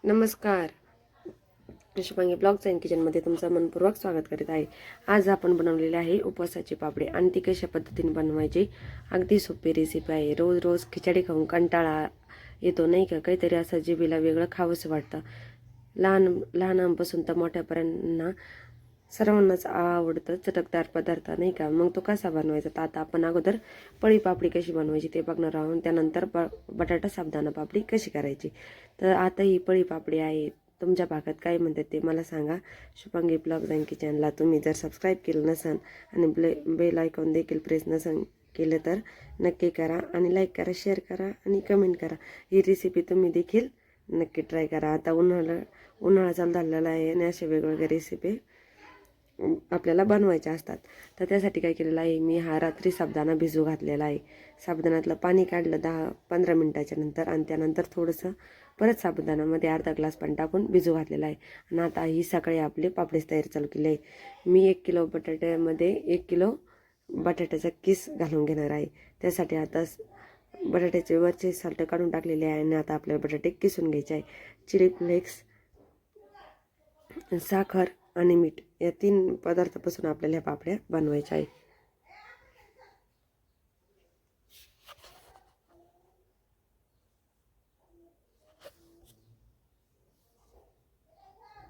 नमस्कार. Shubhangi blogs and किचनमध्ये तुमचं मनपूर्वक स्वागत करीत आहे. आज आपण बनवलेले आहे उपवासाची पापडी आणि ती कशा पद्धतीने बनवायची अगदी सोपी रेसिपी आहे. रोज रोज खिचडी खाऊन कंटाळा येतो नाही का, काहीतरी असं जिभेला वेगळं खावंसं वाटतं. लहानांपासून तर मोठ्यापर्यंत सर्वांनाच आवडतं चटकदार पदार्थ नाही का. मग तो कसा बनवायचा, तर आता आपण अगोदर पळी पापडी कशी बनवायची ते बघणार आहोत. त्यानंतर बटाटा साबुदाणा पापडी कशी करायची. तर आता ही पळी पापडी आहे. तुमच्या भागात काय म्हणतात ते मला सांगा. शुभांगी ब्लॉग्स अँड किचनला तुम्ही जर सबस्क्राईब केलं नसेल आणि बेल आयकॉन देखील प्रेस नसेल केलं तर नक्की करा आणि लाईक करा, शेअर करा आणि कमेंट करा. ही रेसिपी तुम्ही देखील नक्की ट्राय करा. आता उन्हाळा चालू झालेला आहे आणि अशा वेगवेगळ्या रेसिपी आपल्याला बनवायच्या असतात. तर त्यासाठी काय केलेलं आहे, मी हा रात्री साबुदाणा भिजू घातलेला आहे. साबुदाण्यातलं पाणी काढलं 10-15 मिनिटाच्या नंतर आणि त्यानंतर थोडंसं परत साबुदाण्यामध्ये अर्धा ग्लास पाणी टाकून भिजू घातलेला आहे. आणि आता ही सकाळी आपली पापडीची तयारी चालू केली आहे. मी 1 किलो बटाट्यामध्ये 1 किलो बटाट्याचा किस घालून घेणार आहे. त्यासाठी आता बटाट्याचे वरचे साल्ट काढून टाकलेले आहे आणि आता आपल्याला बटाटे किसून घ्यायचे आहे. चिली फ्लेक्स, साखर आणि मीठ या 3 पदार्थापासून आपल्याला ह्या पापड्या बनवायच्या आहे.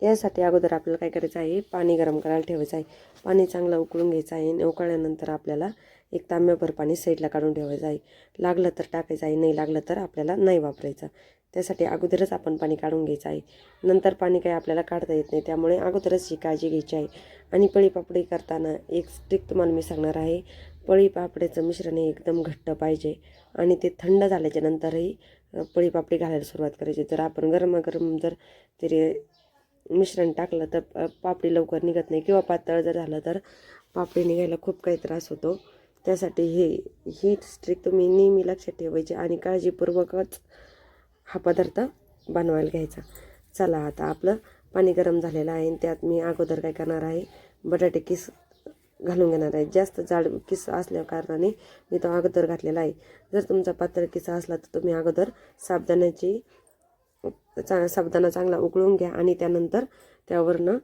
यासाठी अगोदर आपल्याला काय करायचं आहे, पाणी गरम करायला ठेवायचं आहे. पाणी चांगलं उकळून घ्यायचं आहे आणि उकळल्यानंतर आपल्याला एक तांब्याभर पाणी साईडला काढून ठेवायचं आहे. लागलं तर टाकायचं आहे, नाही लागलं तर आपल्याला नाही वापरायचं. त्यासाठी अगोदरच आपण पाणी काढून घ्यायचं आहे. नंतर पाणी काही आपल्याला काढता येत नाही, त्यामुळे अगोदरच ही काळजी घ्यायची आहे. आणि पळी पापडी करताना एक ट्रिक तुम्हाला मी सांगणार आहे. पळी पापडीचं मिश्रण हे एकदम घट्ट पाहिजे आणि ते थंड झाल्याच्या नंतरही पळी पापडी घालायला सुरुवात करायची. जर आपण गरमागरम जर तरी मिश्रण टाकलं तर पापडी लवकर निघत नाही किंवा पातळ जर झालं तर पापडी निघायला खूप काही त्रास होतो. त्यासाठी ही ट्रिक तुम्ही नेहमी लक्षात ठेवायची आणि काळजीपूर्वकच हा पदार्थ बनवायला घ्यायचा. चला आता आपलं पाणी गरम झालेलं आहे आणि त्यात मी अगोदर काय करणार आहे, बटाटे किस घालून घेणार आहे. जास्त जाड किस असल्या कारणाने मी तो अगोदर घातलेला आहे. जर तुमचा पातळ किस्सा असला तर तुम्ही अगोदर साबुदाणा चांगला उकळून घ्या आणि त्यानंतर त्यावरनं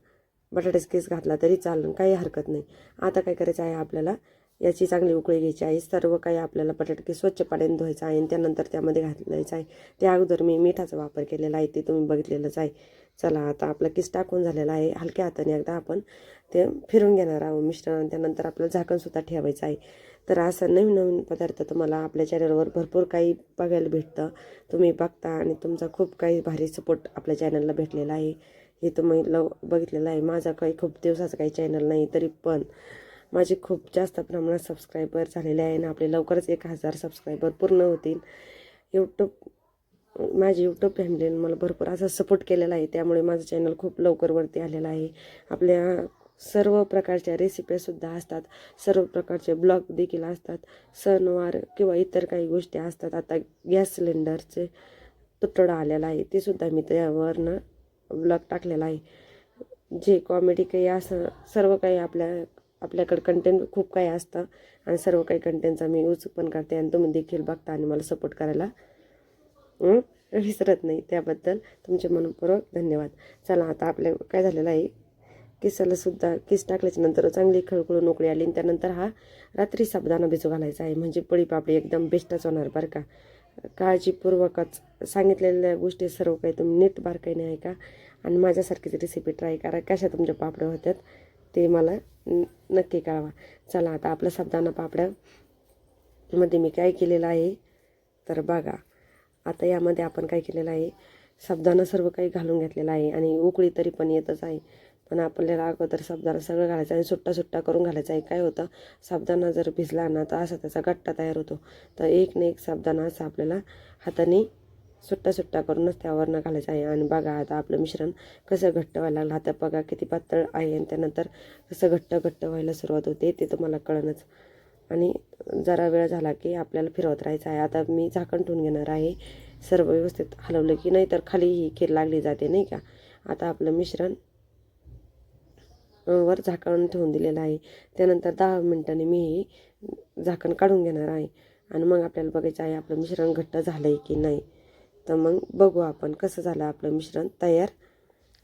बटाट्याचा किस घातला तरी चालेल, काही हरकत नाही. आता काय करायचं आहे, आपल्याला याची चांगली उकळी घ्यायची आहे. सर्व काही आपल्याला बटाटे किस स्वच्छ पाण्याने धुवायचं आहे आणि त्यानंतर त्यामध्ये घालायचं आहे. त्या अगोदर मी मिठाचा वापर केलेला आहे, ते तुम्ही बघितलेलंच आहे. चला आता आपला किस टाकून झालेला आहे. हलक्या हाताने एकदा आपण ते फिरून घेणार आहोत मिश्रण. त्यानंतर आपल्याला झाकणसुद्धा ठेवायचं आहे. तर असं नवीन नवीन पदार्थ तुम्हाला आपल्या चॅनलवर भरपूर काही बघायला भेटतं. तुम्ही बघता आणि तुमचा खूप काही भारी सपोर्ट आपल्या चॅनलला भेटलेला आहे. हे तुम्ही बघितलेलं आहे. माझा काही खूप दिवसाचा काही चॅनल नाही, तरी पण माझे खूप जास्त प्रमाणात सबस्क्रायबर झालेले आहे आणि आपले लवकरच 1000 सबस्क्रायबर पूर्ण होतील. माझी यूट्यूब फॅमिलीने मला भरपूर असा सपोर्ट केलेला आहे, त्यामुळे माझं चॅनल खूप लवकर वरती आलेलं आहे. आपल्या सर्व प्रकारच्या रेसिपीसुद्धा असतात, सर्व प्रकारचे ब्लॉग देखील असतात, सणवार किंवा इतर काही गोष्टी असतात. आता गॅस सिलेंडरचे तुटवडा आलेला आहे, ते सुद्धा मी त्यावरनं ब्लॉग टाकलेला आहे. जे कॉमेडी काही असं सर्व काही आपल्याकडे कंटेंट खूप काही असतं आणि सर्व काही कंटेंटचा मी यूज पण करते आणि तुम्ही देखील बघता आणि मला सपोर्ट करायला विसरत नाही. त्याबद्दल तुमचे मनपूर्वक धन्यवाद. चला आता आपल्या काय झालेलं आहे, किसालासुद्धा किस टाकल्याच्या नंतर चांगली खळखळून उकळी आली आणि त्यानंतर हा रात्री साबुदाणा भिजू घालायचा आहे. म्हणजे पळी पापडी एकदम बेस्टच होणार बरं का. काळजीपूर्वकच सांगितलेल्या गोष्टी सर्व काही तुम्ही नीट बारकाईने ऐका आणि माझ्यासारखीच रेसिपी ट्राय करा. कशा तुमच्या पापड्या होत्यात ते मला नक्की कळवा. चला आता आपल्या साबुदाणा पापड्यामध्ये मी काय केलेलं आहे तर बघा. आता यामध्ये आपण काय केलेलं आहे, साबुदाणा सर्व काही घालून घेतलेला आहे आणि उकळी तरी पण येतच आहे. पण आपल्याला अगोदर साबुदाणा सगळं घालायचं आणि सुट्टा करून घालायचा आहे. काय होतं, साबुदाणा जर भिजला ना तर असा त्याचा गट्टा तयार होतो. तर एक ना एक साबुदाणा असं आपल्याला हाताने सुट्टा करूनच त्यावरनं घालायचं आहे. आणि बघा आता आपलं मिश्रण कसं घट्ट व्हायला लागलं. आता बघा किती पातळ आहे आणि त्यानंतर कसं घट्ट व्हायला सुरुवात होते ते तुम्हाला कळणंच. आणि जरा वेळ झाला की आपल्याला फिरवत राहायचं आहे. आता मी झाकण ठेवून घेणार आहे. सर्व व्यवस्थित हलवलं की नाही तर खाली ही खीर लागली जाते नाही का. आता आपलं मिश्रण वर झाकण ठेवून दिलेलं आहे. त्यानंतर 10 मिनिटांनी मी हे झाकण काढून घेणार आहे आणि मग आपल्याला बघायचं आहे आपलं मिश्रण घट्ट झालं आहे की नाही. तर मग बघू आपण कसं झालं आपलं मिश्रण तयार.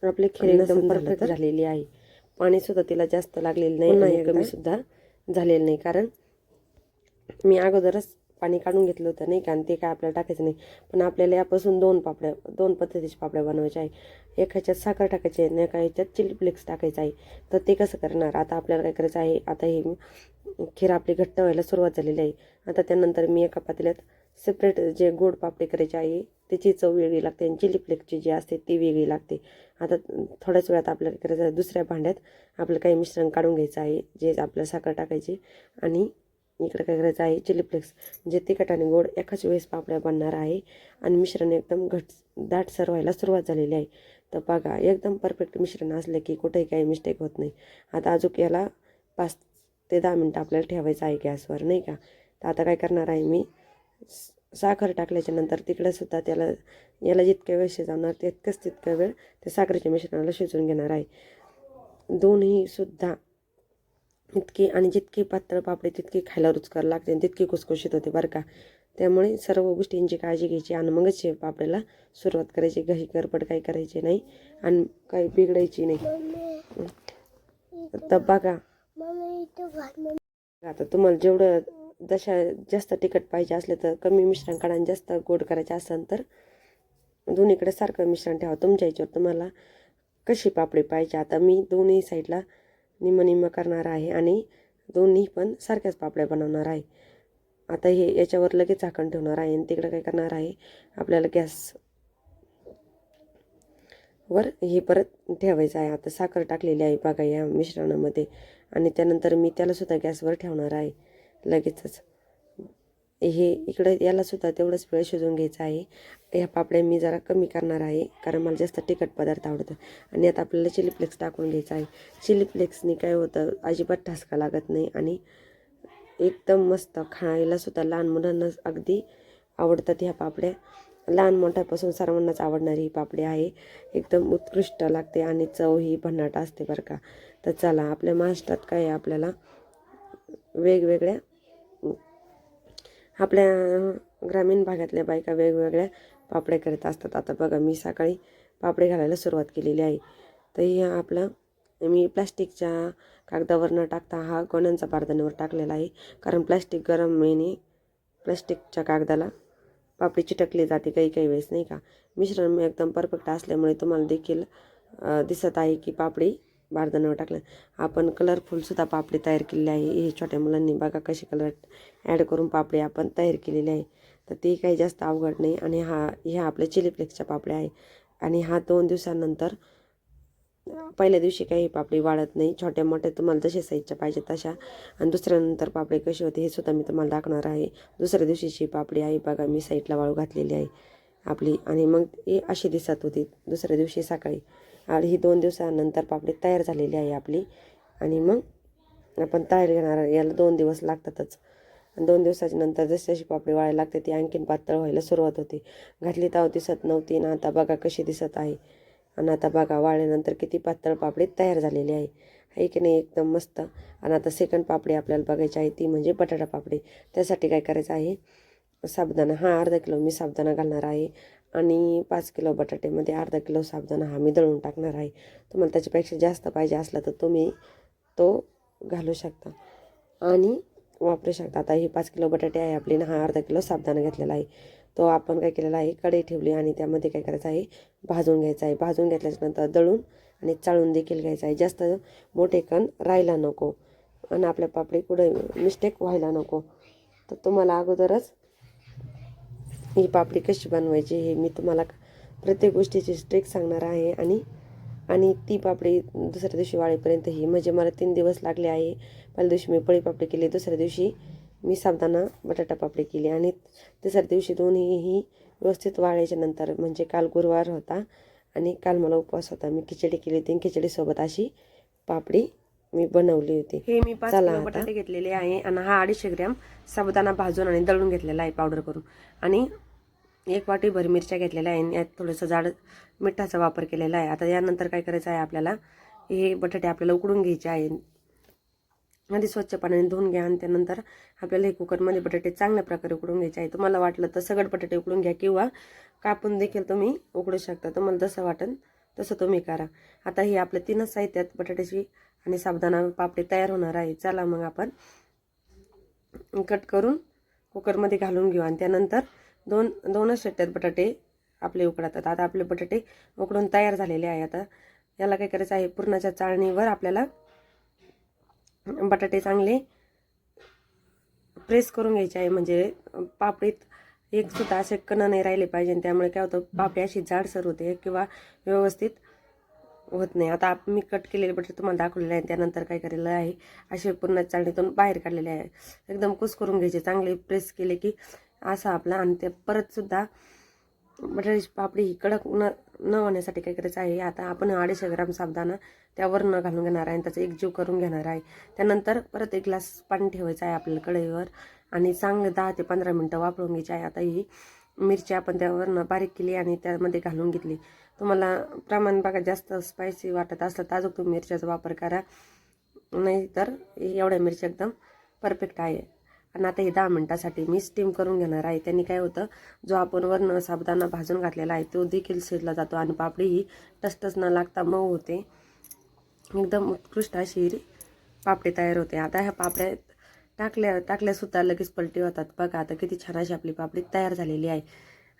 आपली खीर एकदम परफेक्ट झालेली आहे. पाणी सुद्धा तिला जास्त लागलेलं नाही आणि कमी सुद्धा झालेलं नाही, कारण मी अगोदरच पाणी काढून घेतलं होतं नाही का, आणि ते काय आपल्याला टाकायचं नाही. पण आपल्याला यापासून दोन पद्धतीचे पापड्या बनवायचे आहे. एका ह्याच्यात साखर टाकायची आहे आणि एका ह्याच्यात चिली फ्लेक्स टाकायचं आहे. तर ते कसं करणार, आता आपल्याला काय करायचं आहे, आता ही खीर आपली घट्ट व्हायला सुरुवात झालेली आहे. आता त्यानंतर मी एका पातेल्यात सेपरेट जे गोड पापडी करायचे आहे त्याची चव वेगळी लागते आणि चिली फ्लेक्सची जी असते ती वेगळी लागते. आता थोड्याच वेळात आपल्याला करायचं आहे, दुसऱ्या भांड्यात आपलं काही मिश्रण काढून घ्यायचं आहे, जे आपल्याला साखर टाकायची आणि इकडे काय करायचं आहे चिली फ्लेक्स, जे तिखट आणि गोड एकाच वेळेस पापड्या बनणार आहे. आणि मिश्रण एकदम दाटसर व्हायला सुरुवात झालेली आहे. तर बघा एकदम परफेक्ट मिश्रण असलं की कुठेही काही मिस्टेक होत नाही. आता अजून याला 5 ते 10 मिनटं आपल्याला ठेवायचं आहे गॅसवर नाही का. तर आता काय करणार आहे मी, साखर टाकल्याच्या नंतर तिकडे सुद्धा याला जितक्या वेळ शिजवणार तितका वेळ त्या साखरेच्या मिश्रणाला शिजवून घेणार आहे. दोन्ही सुद्धा जितकी पातळ पापडी तितकी खायला रुचकर लागते आणि तितकी खुसखुशीत होते बरं का. त्यामुळे सर्व गोष्टींची काळजी घ्यायची आणि मगच पापड्याला सुरुवात करायची. घाई गडबड काही करायची नाही आणि काही बिघडायची नाही. तर बघा आता तुम्हाला जेवढं जास्त तिखट पाहिजे असले तर कमी मिश्रण काढा आणि जास्त गोड करायचे असेल तर दोन्हीकडे सारखं मिश्रण ठेवा. तुमच्या ह्याच्यावर तुम्हाला कशी पापडी पाहिजे. आता मी दोन्ही साईडला निम्म करणार आहे आणि दोन्ही पण सारख्याच पापड्या बनवणार आहे. आता हे याच्यावर लगेच झाकण ठेवणार आहे आणि तिकडे काय करणार आहे, आपल्याला गॅसवर हे परत ठेवायचं आहे. आता साखर टाकलेली आहे बघा या मिश्रणामध्ये आणि त्यानंतर मी त्यालासुद्धा गॅसवर ठेवणार आहे लगेचच. हे इकडे यालासुद्धा तेवढंच वेळ शिजवून घ्यायचं आहे. ह्या पापड्या मी जरा कमी करणार आहे कारण मला जास्त तिखट पदार्थ आवडतं. आणि आता आपल्याला चिली फ्लेक्स टाकून घ्यायचं आहे. चिली फ्लेक्सनी काय होतं, अजिबात ठसका लागत नाही आणि एकदम मस्त खायलासुद्धा लहान मुलांना अगदी आवडतात ह्या पापड्या. लहान मोठ्यापासून सर्वांनाच आवडणारी ही पापडी आहे. एकदम उत्कृष्ट लागते आणि चव ही भन्नाट असते बरं का. तर चला, आपल्या महाराष्ट्रात काय आहे, आपल्याला वेगवेगळ्या आपल्या ग्रामीण भागातल्या बायका वेगवेगळ्या पापड्या करत असतात. आता बघा मी सकाळी पापडे घालायला सुरुवात केलेली आहे. तर हे आपलं मी प्लास्टिकच्या कागदावर न टाकता हा गोण्यांचा बारदाण्यावर टाकलेला आहे, कारण प्लास्टिक गरम येणे प्लास्टिकच्या कागदाला पापडी चिटकली जाते काही वेळेस नाही का. मिश्रण मी एकदम परफेक्ट असल्यामुळे तुम्हाला देखील दिसत आहे की पापडी बारदाण्यावर टाकलं. आपण कलरफुलसुद्धा पापडी तयार केलेली आहे. हे छोट्या मुलांनी बघा कसे कलर ॲड करून पापडी आपण तयार केलेली आहे. तर ते काही जास्त अवघड नाही. आणि ह्या आपल्या चिली फ्लेक्सच्या पापड्या आहे आणि हा 2 दिवसानंतर, पहिल्या दिवशी काही पापडी वाळत नाही, छोट्या मोठ्या तुम्हाला जशा साईजच्या पाहिजे तशा. आणि दुसऱ्यानंतर पापडी कशी होते हे सुद्धा मी तुम्हाला दाखवणार आहे. दुसऱ्या दिवशीची पापडी आहे बघा, मी साईडला वाळू घातलेली आहे आपली. आणि मग ही अशी दिसत होती दुसऱ्या दिवशी सकाळी. आणि ही 2 दिवसानंतर पापडी तयार झालेली आहे आपली. आणि मग आपण तयार घेणार, याला 2 दिवस लागतातच. आणि 2 दिवसाच्या नंतर जशी पापडी वाळायला लागते ती आणखीन पातळ व्हायला सुरुवात होते. घातली तेव्हा दिसत नव्हती ना, आता बघा कशी दिसत आहे. आणि आता बघा वाळल्यानंतर किती पातळ पापडी तयार झालेली आहे की नाही, एकदम मस्त. आणि आता सेकंड पापडी आपल्याला बघायची आहे, ती म्हणजे बटाटा पापडी. त्यासाठी काय करायचं आहे, साबुदाणा हा अर्धा किलो मी साबुदाणा घालणार आहे आणि 5 किलो बटाट्यामध्ये अर्धा किलो साबुदाणा हा मी दळून टाकणार आहे. तुम्हाला त्याच्यापेक्षा जास्त पाहिजे असला तर तुम्ही तो घालू शकता आणि वापरू शकता. आता ही 5 किलो बटाटे आहे आपली ना, हा अर्धा किलो साबुदाणा घेतलेला आहे. तो आपण काय केलेला आहे, कढई ठेवली आणि त्यामध्ये काय करायचं आहे, भाजून घ्यायचं आहे. भाजून घेतल्याच्यानंतर दळून आणि चाळून देखील घ्यायचं आहे. जास्त मोठे कण राहायला नको आणि आपल्या पापडी कुठे मिस्टेक व्हायला नको. तर तुम्हाला अगोदरच ही पापडी कशी बनवायची हे मी तुम्हाला प्रत्येक गोष्टीची ट्रिक सांगणार आहे. आणि ती पापडी दुसऱ्या दिवशी वाळेपर्यंत ही म्हणजे मला 3 दिवस लागले आहे. पहिल्या दिवशी मी पळी पापडी केली, दुसऱ्या दिवशी मी साबुदाणा बटाटा पापडी केली आणि तिसऱ्या दिवशी दोन्हीही व्यवस्थित वाळायच्या नंतर, म्हणजे काल गुरुवार होता आणि काल मला उपवास होता, मी खिचडी केली होती. खिचडीसोबत अशी पापडी मी बनवली होती. हे मी 5 किलो बटाटे घेतलेले आहे आणि हा 250 ग्रॅम साबुदाणा भाजून आणि दळून घेतलेला आहे पावडर करून. आणि 1 वाटी भर मिरच्या घेतलेल्या आहे. यात थोडंसं जाड मिठाचा वापर केलेला आहे. आता यानंतर काय करायचं आहे, आपल्याला हे बटाटे आपल्याला उकडून घ्यायचे आहे. आधी स्वच्छ पाण्याने धुवून घ्या आणि त्यानंतर आपल्याला हे कुकरमध्ये बटाटे चांगल्या प्रकारे उकडून घ्यायचे आहे. तुम्हाला वाटलं तर सगळे बटाटे उकडून घ्या किंवा कापून देखील तुम्ही उकडू शकता. तुम्हाला जसं वाटेल तसं तुम्ही करा. आता हे आपल्या 3च साहित्यात बटाट्याची आणि साबुदाणा पापडी तयार होणार आहे. चला मग आपण कट करून कुकरमध्ये घालून घेऊ आणि त्यानंतर दोनच शिट्ट्यात बटाटे आपले उकडतात. आता आपले बटाटे उकडून तयार झालेले आहे. आता याला काय करायचं आहे, पुरणाच्या चाळणीवर आपल्याला बटाटे चांगले प्रेस करून घ्यायचे आहे. म्हणजे पापडीत एक सुद्धा असे कण नाही राहिले पाहिजे. त्यामुळे काय होतं, पापडी अशी जाडसर होते किंवा व्यवस्थित होत नाही. आता मी कट केलेले बटाटे तुम्हाला दाखवलेले आहे. त्यानंतर काय केलेलं आहे, असे पूर्ण चाळणीतून बाहेर काढलेले आहे. एकदम कुस करून घ्यायचे, चांगले प्रेस केले की असा आपला. आणि ते परत सुद्धा बटाट्याची पापडी ही कडक न होण्यासाठी काय करायचं आहे, आता आपण 250 ग्राम साबुदाणा त्यावर न घालून घेणार आहे आणि त्याचा एकजीव करून घेणार आहे. त्यानंतर परत 1 ग्लास पाणी ठेवायचं आहे आपल्याला कढईवर आणि चांगले 10 ते 15 मिनटं वापरून घ्यायचे आहे. आता ही मिरची आपण त्यावरनं बारीक केली आणि त्यामध्ये घालून घेतली. तुम्हाला प्रमाण बघा जास्त स्पायसी वाटत असलं तर अजून तुम्ही मिरच्याचा वापर करा, नाही तर एवढ्या मिरची एकदम परफेक्ट आहे. आणि आता हे 10 मिनटासाठी मी स्टीम करून घेणार आहे. त्यांनी काय होतं, जो आपण वरनं साबुदाणा भाजून घातलेला आहे तो देखील शिजला जातो आणि पापडी ही टसटस न लागता मऊ होते. एकदम उत्कृष्ट अशी पापडी तयार होते. आता ह्या पापड्या टाकल्या सुद्धा लगेच पलटी होतात. बघा आता किती छान अशी आपली पापडी तयार झालेली आहे.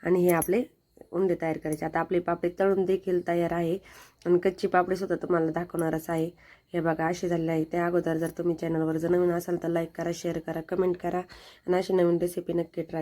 आणि हे आपले उंडे तयार करायचे. आता आपली पापडी तळून देखील तयार आहे आणि कच्ची पापडी सुद्धा तुम्हाला दाखवणारच आहे. हे बघा अशी झालेली आहे. त्या अगोदर जर तुम्ही चॅनलवर जर नवीन असाल तर लाईक करा, शेअर करा, कमेंट करा आणि अशी नवीन रेसिपी नक्की ट्राय